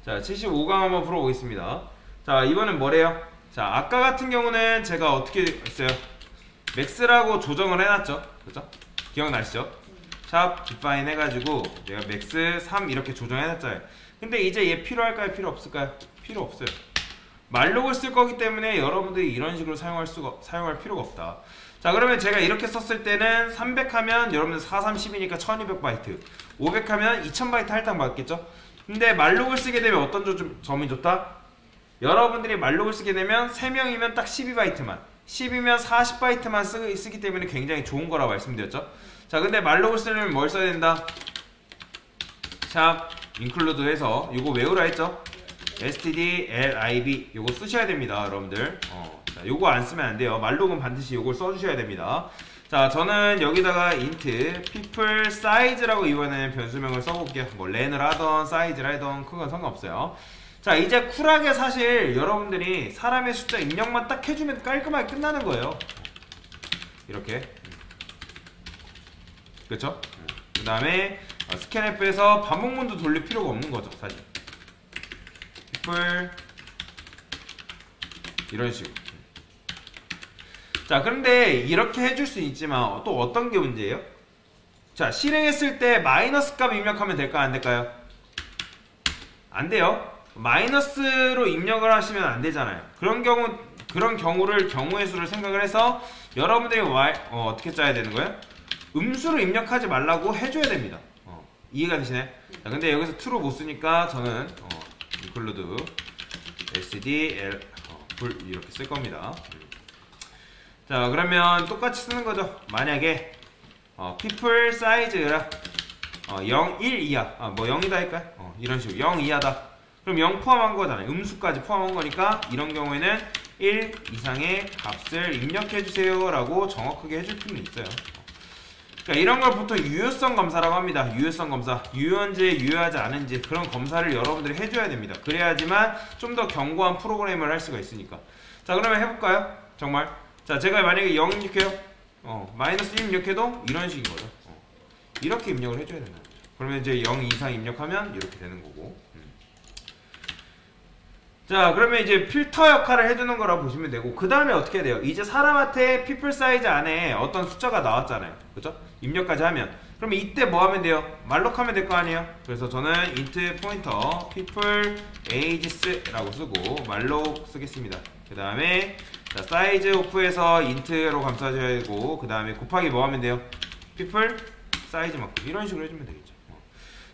자, 75강 한번 풀어보겠습니다. 자, 이번엔 뭐래요? 자, 아까 같은 경우는 제가 어떻게 했어요? 맥스라고 조정을 해놨죠. 그죠? 기억나시죠? 샵 define 해가지고 내가 맥스 3 이렇게 조정해놨잖아요. 근데 이제 얘 필요할까요? 필요 없을까요? 필요 없어요. 말록을 쓸 거기 때문에 여러분들이 이런 식으로 사용할 필요가 없다. 자, 그러면 제가 이렇게 썼을 때는 300 하면 여러분들 4310이니까 1200바이트, 500 하면 2000바이트 할당 받겠죠? 근데 말록을 쓰게 되면 어떤 점이 좋다? 여러분들이 말록을 쓰게 되면 3명이면 딱 12바이트만, 10이면 40바이트만 쓰기 때문에 굉장히 좋은 거라고 말씀드렸죠? 자, 근데 말록을 쓰려면 뭘 써야 된다? 샵 include 해서 요거 외우라 했죠? stdlib 요거 쓰셔야 됩니다, 여러분들. 자, 요거 안 쓰면 안 돼요. 말록은 반드시 요걸 써주셔야 됩니다. 자, 저는 여기다가 int people size라고 이번에는 변수명을 써볼게요. 뭐 len을 하던 size를 하던 그건 상관없어요. 자, 이제 쿨하게 사실 여러분들이 사람의 숫자 입력만 딱 해주면 깔끔하게 끝나는 거예요. 이렇게. 그쵸? 그 다음에 스캔F에서 반복문도 돌릴 필요가 없는 거죠, 사실. people 이런 식으로. 자, 그런데 이렇게 해줄 수 있지만 또 어떤 게 문제예요? 자, 실행했을 때 마이너스 값 입력하면 될까요? 안 될까요? 안 돼요. 마이너스로 입력을 하시면 안 되잖아요. 그런 경우를 경우의 수를 생각을 해서 여러분들이 어떻게 짜야 되는 거예요? 음수로 입력하지 말라고 해줘야 됩니다. 이해가 되시나요? 자, 근데 여기서 true로 못 쓰니까 저는 include stdl 이렇게 쓸 겁니다. 자, 그러면 똑같이 쓰는 거죠. 만약에 people size가 0, 1 이하, 뭐 0이다 할까요? 이런 식으로 0 이하다. 그럼 0 포함한 거잖아요. 음수까지 포함한 거니까 이런 경우에는 1 이상의 값을 입력해 주세요 라고 정확하게 해줄 필요는 있어요. 그러니까 이런 걸 보통 유효성 검사라고 합니다. 유효성 검사. 유효한지 유효하지 않은지 그런 검사를 여러분들이 해줘야 됩니다. 그래야지만 좀 더 견고한 프로그램을 할 수가 있으니까. 자, 그러면 해볼까요? 정말. 자, 제가 만약에 0 입력해요. 마이너스 1 입력해도 이런 식인 거죠. 이렇게 입력을 해줘야 된다. 그러면 이제 0 이상 입력하면 이렇게 되는 거고. 자, 그러면 이제 필터 역할을 해주는 거라고 보시면 되고, 그 다음에 어떻게 해야 돼요? 이제 사람한테 people size 안에 어떤 숫자가 나왔잖아요. 그죠? 입력까지 하면. 그러면 이때 뭐 하면 돼요? 말록 하면 될 거 아니에요? 그래서 저는 int 포인터 people ages 라고 쓰고 말록 쓰겠습니다. 그 다음에 자, 사이즈 오프에서 int로 감싸줘야 되고, 그 다음에 곱하기 뭐 하면 돼요? people 사이즈만큼. 이런 식으로 해주면 되겠죠.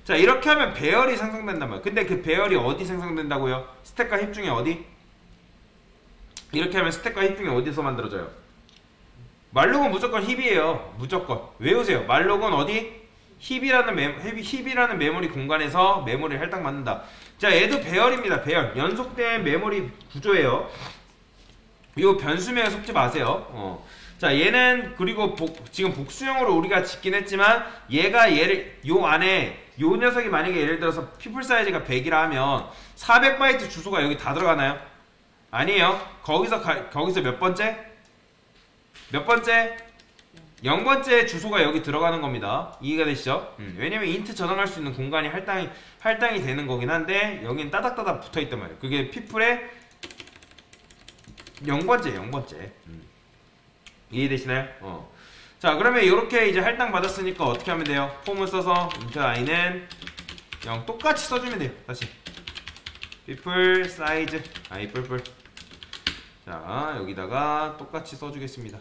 자, 이렇게 하면 배열이 생성된단 말이에요. 근데 그 배열이 어디 생성된다고요? 스택과 힙 중에 어디? 이렇게 하면 스택과 힙 중에 어디서 만들어져요? 말록은 무조건 힙이에요. 무조건. 외우세요. 말록은 어디? 힙이라는 메모리 공간에서 메모리를 할당받는다. 자, 얘도 배열입니다. 배열. 연속된 메모리 구조예요. 이거 변수명에 속지 마세요. 자, 얘는 그리고 지금 복수형으로 우리가 짓긴 했지만 얘가 요 안에 요 녀석이 만약에 예를 들어서 people 사이즈가 100이라 하면 400바이트 주소가 여기 다 들어가나요? 아니에요. 거기서 몇 번째? 몇 번째? 0번째 주소가 여기 들어가는 겁니다. 이해가 되시죠? 왜냐면 int 저장할 수 있는 공간이 할당이 되는 거긴 한데 여긴 따닥따닥 붙어있단 말이에요. 그게 people의 0번째. 이해되시나요? 자, 그러면 이렇게 이제 할당 받았으니까 어떻게 하면 돼요? 폼을 써서 int i는 0 똑같이 써주면 돼요. 다시 people size people. 자, 여기다가 똑같이 써주겠습니다.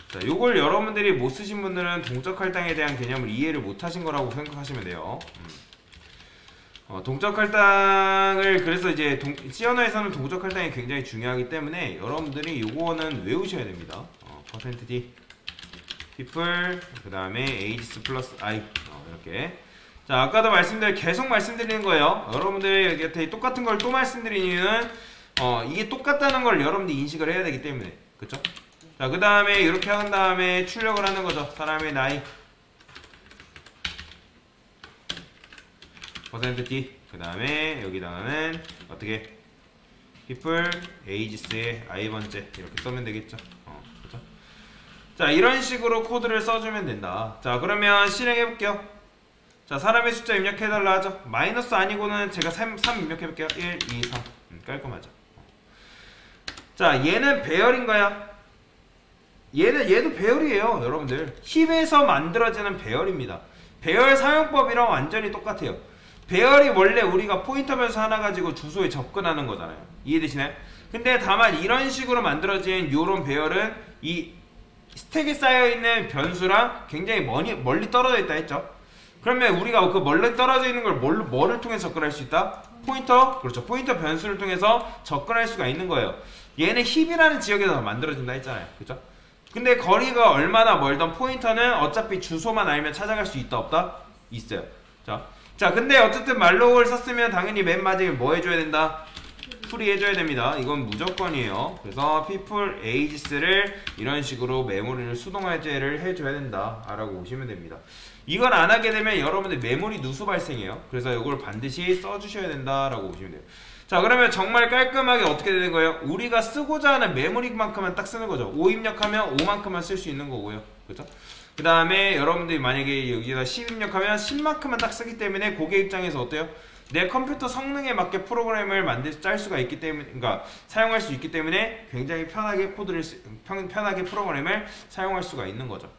자, 요걸 여러분들이 못 쓰신 분들은 동적 할당에 대한 개념을 이해를 못 하신 거라고 생각하시면 돼요. 동적 할당을 그래서 이제 C 언어에서는 동적 할당이 굉장히 중요하기 때문에 여러분들이 요거는 외우셔야 됩니다. %d people 그 다음에 ages 플러스 i 이렇게. 자, 아까도 계속 말씀드리는 거예요. 여러분들 곁에 똑같은 걸 또 말씀드리는 이유는 이게 똑같다는 걸 여러분들이 인식을 해야 되기 때문에. 그쵸? 자, 그 다음에 이렇게 한 다음에 출력을 하는 거죠. 사람의 나이 %d 그 다음에 여기다가는 어떻게 people ages의 i번째 이렇게 써면 되겠죠. 그죠? 자, 이런 식으로 코드를 써주면 된다. 자, 그러면 실행해볼게요. 자, 사람의 숫자 입력해달라 하죠. 마이너스 아니고는 제가 3 입력해볼게요. 1, 2, 3. 깔끔하죠. 자, 얘는 배열인 거야. 얘도 배열이에요, 여러분들. 힙에서 만들어지는 배열입니다. 배열 사용법이랑 완전히 똑같아요. 배열이 원래 우리가 포인터 변수 하나 가지고 주소에 접근하는 거잖아요. 이해되시나요? 근데 다만 이런 식으로 만들어진 요런 배열은 이 스택에 쌓여있는 변수랑 굉장히 멀리 떨어져 있다 했죠. 그러면 우리가 그 멀리 떨어져 있는 걸 뭐를 통해서 접근할 수 있다? 포인터? 그렇죠. 포인터 변수를 통해서 접근할 수가 있는 거예요. 얘는 힙이라는 지역에서 만들어진다 했잖아요. 그렇죠? 근데 거리가 얼마나 멀던 포인터는 어차피 주소만 알면 찾아갈 수 있다 없다? 있어요. 자, 근데 어쨌든 말록을 썼으면 당연히 맨 마지막에 뭐 해줘야 된다? 풀이 해줘야 됩니다. 이건 무조건이에요. 그래서 people ages를 이런 식으로 메모리를 수동화제를 해줘야 된다 라고 보시면 됩니다. 이걸 안 하게 되면 여러분들 메모리 누수 발생해요. 그래서 이걸 반드시 써주셔야 된다 라고 보시면 돼요. 자, 그러면 정말 깔끔하게 어떻게 되는 거예요? 우리가 쓰고자 하는 메모리만큼만 딱 쓰는 거죠. 5 입력하면 5만큼만 쓸 수 있는 거고요. 그렇죠? 그 다음에 여러분들이 만약에 여기다 10 입력하면 10만큼만 딱 쓰기 때문에 고객 입장에서 어때요? 내 컴퓨터 성능에 맞게 프로그램을 짤 수가 있기 때문에, 그러니까 사용할 수 있기 때문에 굉장히 편하게 편하게 프로그램을 사용할 수가 있는 거죠.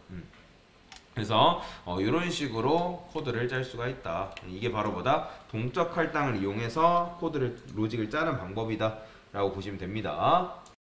그래서 이런 식으로 코드를 짤 수가 있다. 이게 바로 뭐다? 동적 할당을 이용해서 로직을 짜는 방법이다 라고 보시면 됩니다.